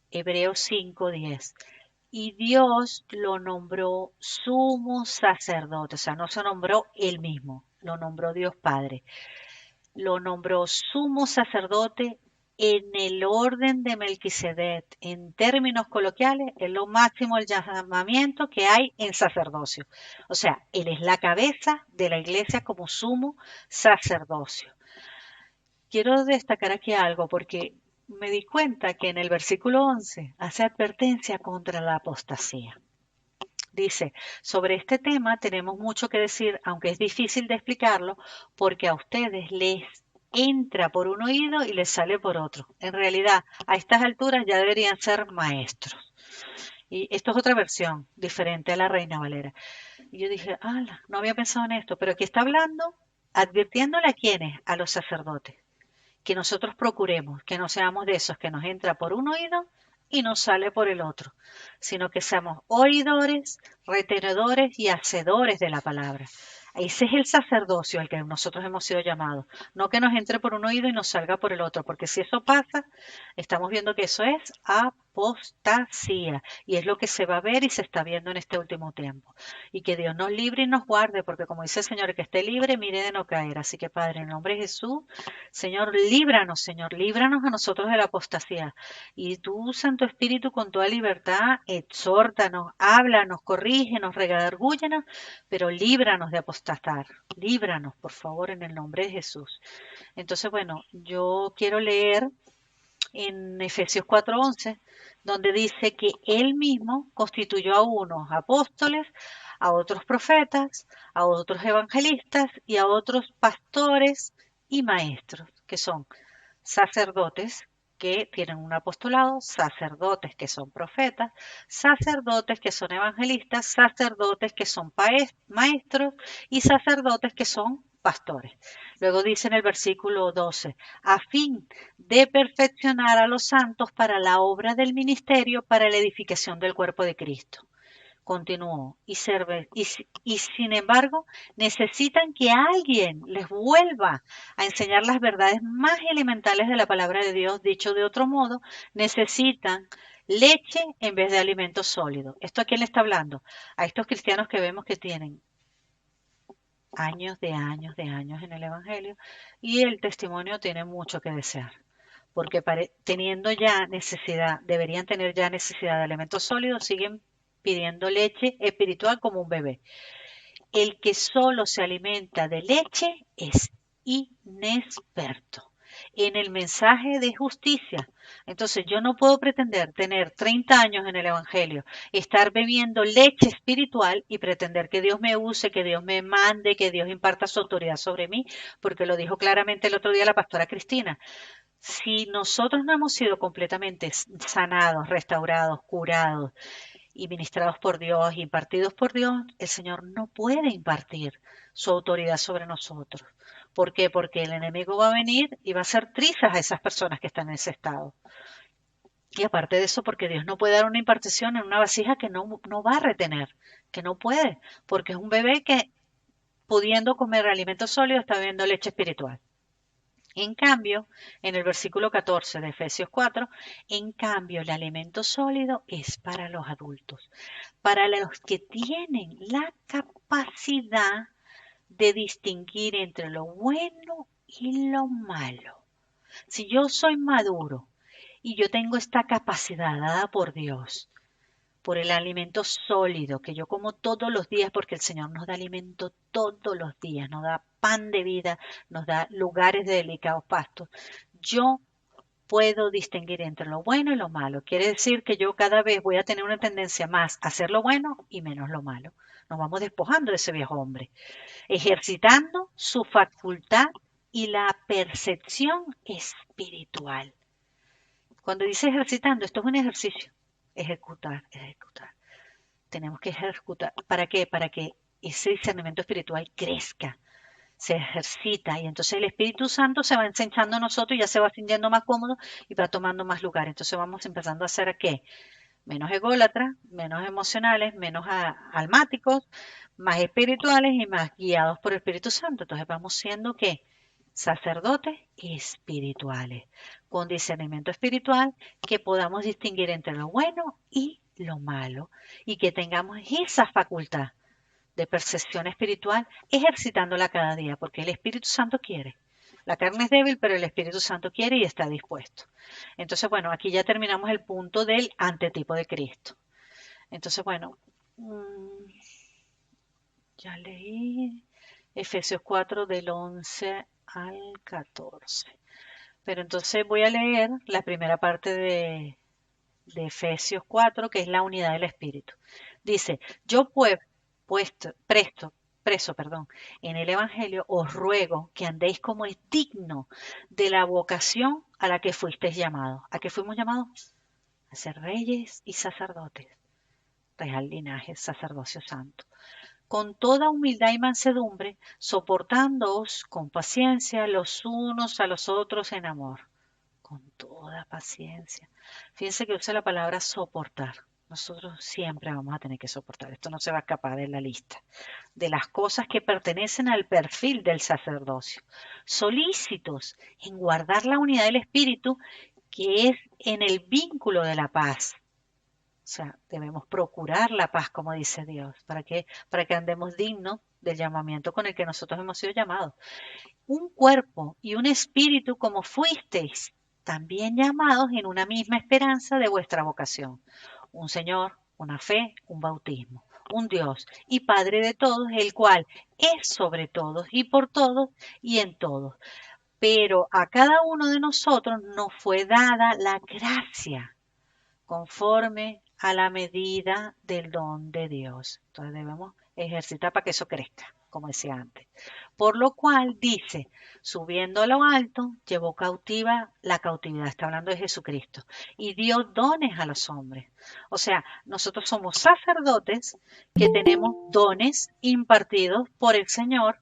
Hebreos 5:10. Y Dios lo nombró sumo sacerdote, o sea, no se nombró él mismo, lo nombró Dios Padre. Lo nombró sumo sacerdote en el orden de Melquisedec. En términos coloquiales, es lo máximo el llamamiento que hay en sacerdocio. O sea, él es la cabeza de la iglesia como sumo sacerdocio. Quiero destacar aquí algo porque me di cuenta que en el versículo 11 hace advertencia contra la apostasía. Dice, sobre este tema tenemos mucho que decir, aunque es difícil de explicarlo, porque a ustedes les entra por un oído y les sale por otro. En realidad, a estas alturas ya deberían ser maestros. Y esto es otra versión, diferente a la Reina Valera. Y yo dije, ala, no había pensado en esto, pero aquí está hablando, advirtiéndole a quiénes, a los sacerdotes, que nosotros procuremos, que no seamos de esos que nos entra por un oído y nos sale por el otro, sino que seamos oidores, retenedores y hacedores de la palabra. Ese es el sacerdocio al que nosotros hemos sido llamados, no que nos entre por un oído y nos salga por el otro, porque si eso pasa, estamos viendo que eso es apostasía y es lo que se va a ver y se está viendo en este último tiempo. Y que Dios nos libre y nos guarde, porque como dice el Señor, que esté libre, mire de no caer. Así que Padre, en el nombre de Jesús, Señor, líbranos a nosotros de la apostasía. Y tú, Santo Espíritu, con toda libertad, exhórtanos, háblanos, corrígenos, redargúyenos, pero líbranos de apostatar. Líbranos, por favor, en el nombre de Jesús. Entonces, bueno, yo quiero leer en Efesios 4:11, donde dice que Él mismo constituyó a unos apóstoles, a otros profetas, a otros evangelistas y a otros pastores y maestros, que son sacerdotes que tienen un apostolado, sacerdotes que son profetas, sacerdotes que son evangelistas, sacerdotes que son maestros y sacerdotes que son pastores. Luego dice en el versículo 12, a fin de perfeccionar a los santos para la obra del ministerio, para la edificación del cuerpo de Cristo. Continuó, y sin embargo necesitan que alguien les vuelva a enseñar las verdades más elementales de la palabra de Dios. Dicho de otro modo, necesitan leche en vez de alimento sólido. ¿Esto a quién le está hablando? A estos cristianos que vemos que tienen años en el Evangelio y el testimonio tiene mucho que desear. Porque teniendo ya necesidad, deberían tener ya necesidad de alimentos sólidos, siguen pidiendo leche espiritual como un bebé. El que solo se alimenta de leche es inexperto en el mensaje de justicia. Entonces yo no puedo pretender tener 30 años en el Evangelio, estar bebiendo leche espiritual y pretender que Dios me use, que Dios me mande, que Dios imparta su autoridad sobre mí, porque lo dijo claramente el otro día la pastora Cristina. Si nosotros no hemos sido completamente sanados, restaurados, curados y ministrados por Dios, impartidos por Dios, el Señor no puede impartir su autoridad sobre nosotros. ¿Por qué? Porque el enemigo va a venir y va a hacer trizas a esas personas que están en ese estado. Y aparte de eso, porque Dios no puede dar una impartición en una vasija que no va a retener, que no puede, porque es un bebé que pudiendo comer alimentos sólidos está bebiendo leche espiritual. En cambio, en el versículo 14 de Efesios 4, en cambio el alimento sólido es para los adultos, para los que tienen la capacidad de distinguir entre lo bueno y lo malo. Si yo soy maduro y yo tengo esta capacidad dada por Dios, por el alimento sólido que yo como todos los días, porque el Señor nos da alimento todos los días, nos da pan de vida, nos da lugares de delicados pastos. Yo puedo distinguir entre lo bueno y lo malo. Quiere decir que yo cada vez voy a tener una tendencia más a hacer lo bueno y menos lo malo. Nos vamos despojando de ese viejo hombre, ejercitando su facultad y la percepción espiritual. Cuando dice ejercitando, esto es un ejercicio. Ejecutar. Tenemos que ejecutar. ¿Para qué? Para que ese discernimiento espiritual crezca, se ejercita y entonces el Espíritu Santo se va ensanchando a nosotros y ya se va sintiendo más cómodo y va tomando más lugar. Entonces vamos empezando a hacer ¿qué? Menos ególatras, menos emocionales, menos almáticos, más espirituales y más guiados por el Espíritu Santo. Entonces vamos siendo ¿qué? Sacerdotes espirituales, con discernimiento espiritual, que podamos distinguir entre lo bueno y lo malo y que tengamos esa facultad de percepción espiritual, ejercitándola cada día, porque el Espíritu Santo quiere. La carne es débil, pero el Espíritu Santo quiere y está dispuesto. Entonces, bueno, aquí ya terminamos el punto del antetipo de Cristo. Entonces, bueno, ya leí Efesios 4 del 11 al 14. Pero entonces voy a leer la primera parte de Efesios 4, que es la unidad del Espíritu. Dice, yo pues, preso, en el Evangelio, os ruego que andéis como es digno de la vocación a la que fuisteis llamados. ¿A qué fuimos llamados? A ser reyes y sacerdotes, real linaje, sacerdocio santo. Con toda humildad y mansedumbre, soportándoos con paciencia los unos a los otros en amor. Con toda paciencia. Fíjense que usa la palabra soportar. Nosotros siempre vamos a tener que soportar. Esto no se va a escapar de la lista. De las cosas que pertenecen al perfil del sacerdocio. Solícitos en guardar la unidad del espíritu, que es en el vínculo de la paz. O sea, debemos procurar la paz, como dice Dios. ¿Para qué? Para que andemos dignos del llamamiento con el que nosotros hemos sido llamados. Un cuerpo y un espíritu como fuisteis, también llamados en una misma esperanza de vuestra vocación. Un Señor, una fe, un bautismo, un Dios y Padre de todos, el cual es sobre todos y por todos y en todos. Pero a cada uno de nosotros nos fue dada la gracia conforme a la medida del don de Dios. Entonces debemos ejercitar para que eso crezca, como decía antes. Por lo cual dice, subiendo a lo alto, llevó cautiva la cautividad. Está hablando de Jesucristo. Y dio dones a los hombres. O sea, nosotros somos sacerdotes que tenemos dones impartidos por el Señor.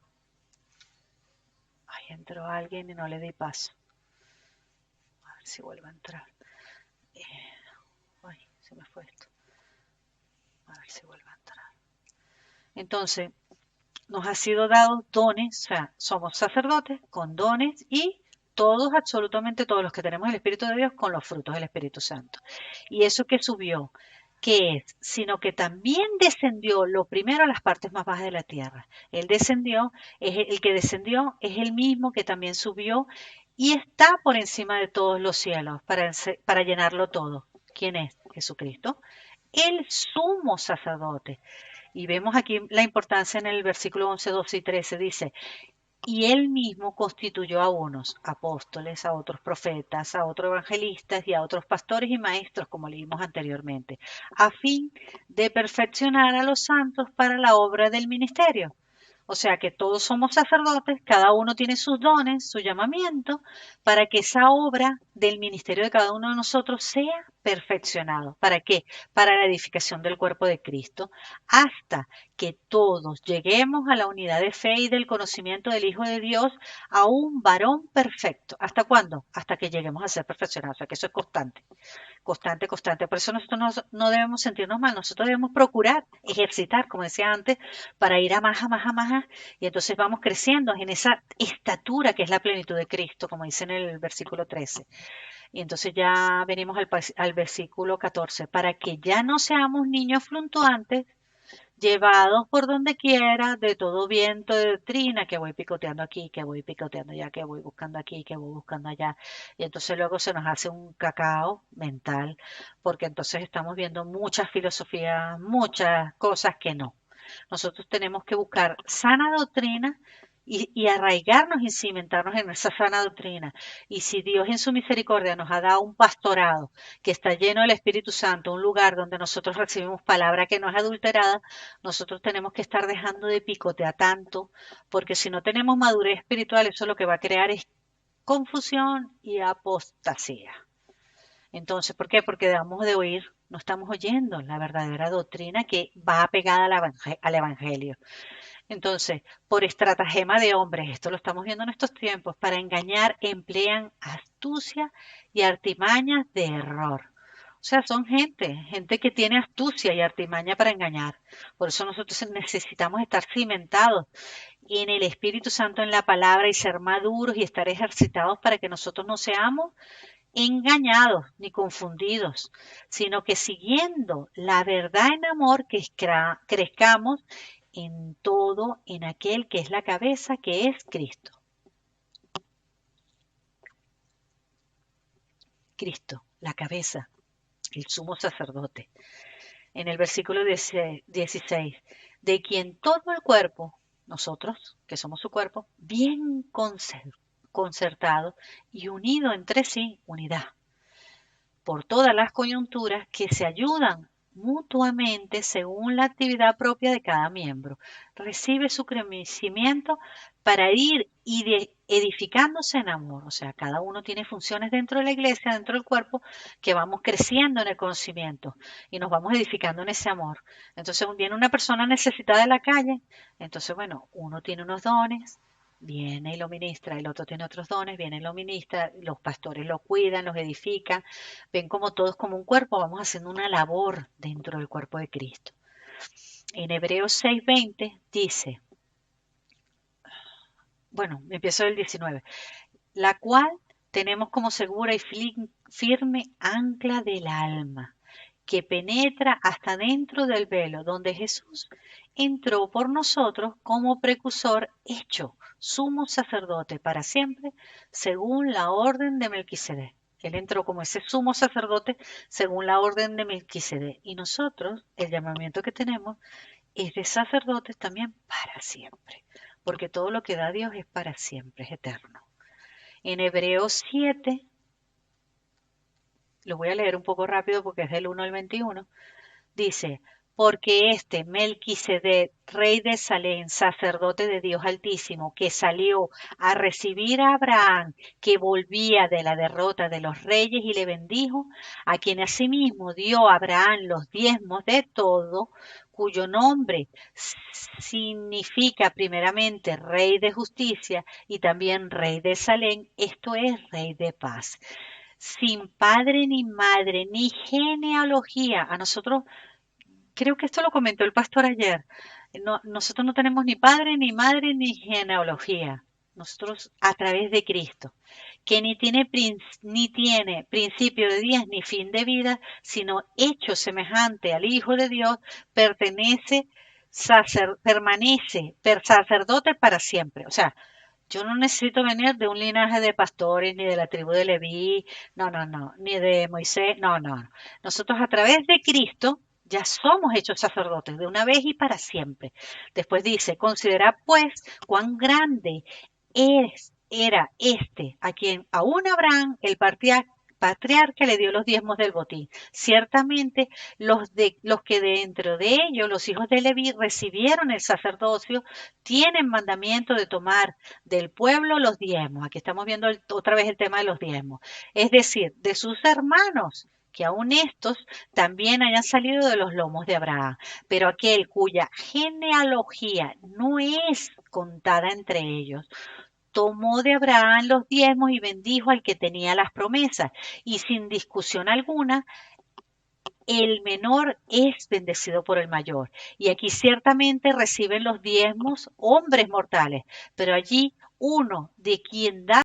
Ay, entró alguien y no le di paso. A ver si vuelve a entrar. Ay, se me fue esto. A ver si vuelve a entrar. Entonces, nos ha sido dado dones, o sea, somos sacerdotes con dones y todos, absolutamente todos los que tenemos el Espíritu de Dios con los frutos del Espíritu Santo. Y eso que subió, ¿qué es? Sino que también descendió lo primero a las partes más bajas de la tierra. Él descendió, el que descendió es el mismo que también subió y está por encima de todos los cielos para llenarlo todo. ¿Quién es? Jesucristo. El sumo sacerdote. Y vemos aquí la importancia en el versículo 11, 12 y 13. Dice, y él mismo constituyó a unos apóstoles, a otros profetas, a otros evangelistas y a otros pastores y maestros, como leímos anteriormente, a fin de perfeccionar a los santos para la obra del ministerio. O sea que todos somos sacerdotes, cada uno tiene sus dones, su llamamiento, para que esa obra del ministerio de cada uno de nosotros sea perfeccionado. ¿Para qué? Para la edificación del cuerpo de Cristo, hasta que todos lleguemos a la unidad de fe y del conocimiento del Hijo de Dios, a un varón perfecto. ¿Hasta cuándo? Hasta que lleguemos a ser perfeccionados. O sea que eso es constante, constante, constante. Por eso nosotros no debemos sentirnos mal, nosotros debemos procurar, ejercitar, como decía antes, para ir a más, a más, a más, y entonces vamos creciendo en esa estatura que es la plenitud de Cristo, como dice en el versículo 13. Y entonces ya venimos al versículo 14, para que ya no seamos niños fluctuantes, llevados por donde quiera de todo viento de doctrina, que voy picoteando aquí, que voy picoteando allá, que voy buscando aquí, que voy buscando allá. Y entonces luego se nos hace un cacao mental, porque entonces estamos viendo muchas filosofías, muchas cosas que no. Nosotros tenemos que buscar sana doctrina y arraigarnos y cimentarnos en esa sana doctrina. Y si Dios en su misericordia nos ha dado un pastorado que está lleno del Espíritu Santo, un lugar donde nosotros recibimos palabra que no es adulterada, nosotros tenemos que estar dejando de picotear tanto, porque si no tenemos madurez espiritual, eso lo que va a crear es confusión y apostasía. Entonces, ¿por qué? Porque debemos de oír, no estamos oyendo la verdadera doctrina que va pegada al evangelio. Entonces, por estratagema de hombres, esto lo estamos viendo en estos tiempos, para engañar emplean astucia y artimañas de error. O sea, son gente que tiene astucia y artimaña para engañar. Por eso nosotros necesitamos estar cimentados en el Espíritu Santo, en la palabra y ser maduros y estar ejercitados para que nosotros no seamos engañados ni confundidos, sino que siguiendo la verdad en amor, que crezcamos en todo, en aquel que es la cabeza, que es Cristo. Cristo, la cabeza, el sumo sacerdote. En el versículo 16, de quien todo el cuerpo, nosotros, que somos su cuerpo, bien concertado y unido entre sí, unidad, por todas las coyunturas que se ayudan mutuamente según la actividad propia de cada miembro. Recibe su crecimiento para ir edificándose en amor. O sea, cada uno tiene funciones dentro de la iglesia, dentro del cuerpo, que vamos creciendo en el conocimiento y nos vamos edificando en ese amor. Entonces viene una persona necesitada de la calle, entonces bueno, uno tiene unos dones, viene y lo ministra, el otro tiene otros dones, viene y lo ministra, los pastores lo cuidan, los edifican, ven como todos como un cuerpo, vamos haciendo una labor dentro del cuerpo de Cristo. En Hebreos 6:20 dice, bueno, empiezo del 19, la cual tenemos como segura y firme ancla del alma, que penetra hasta dentro del velo, donde Jesús entró por nosotros como precursor hecho sumo sacerdote para siempre, según la orden de Melquisedec. Él entró como ese sumo sacerdote según la orden de Melquisedec. Y nosotros, el llamamiento que tenemos es de sacerdotes también para siempre, porque todo lo que da Dios es para siempre, es eterno. En Hebreos 7, lo voy a leer un poco rápido porque es del 1 al 21, dice, porque este Melquisedec, rey de Salem, sacerdote de Dios Altísimo, que salió a recibir a Abraham, que volvía de la derrota de los reyes y le bendijo, a quien asimismo dio a Abraham los diezmos de todo, cuyo nombre significa primeramente rey de justicia y también rey de Salem, esto es rey de paz. Sin padre ni madre ni genealogía. A nosotros, creo que esto lo comentó el pastor ayer, nosotros no tenemos ni padre ni madre ni genealogía. Nosotros a través de Cristo, que ni tiene principio de días ni fin de vida, sino hecho semejante al Hijo de Dios, permanece sacerdote para siempre. O sea, yo no necesito venir de un linaje de pastores, ni de la tribu de Leví, no, ni de Moisés, no. Nosotros a través de Cristo ya somos hechos sacerdotes de una vez y para siempre. Después dice, considera pues cuán grande era este, a quien aún Abraham, el patriarca, le dio los diezmos del botín. Ciertamente, los que dentro de ellos, los hijos de Leví, recibieron el sacerdocio, tienen mandamiento de tomar del pueblo los diezmos. Aquí estamos viendo otra vez el tema de los diezmos. Es decir, de sus hermanos, que aun estos también hayan salido de los lomos de Abraham, pero aquel cuya genealogía no es contada entre ellos, tomó de Abraham los diezmos y bendijo al que tenía las promesas, y sin discusión alguna, el menor es bendecido por el mayor. Y aquí ciertamente reciben los diezmos hombres mortales, pero allí uno de quien da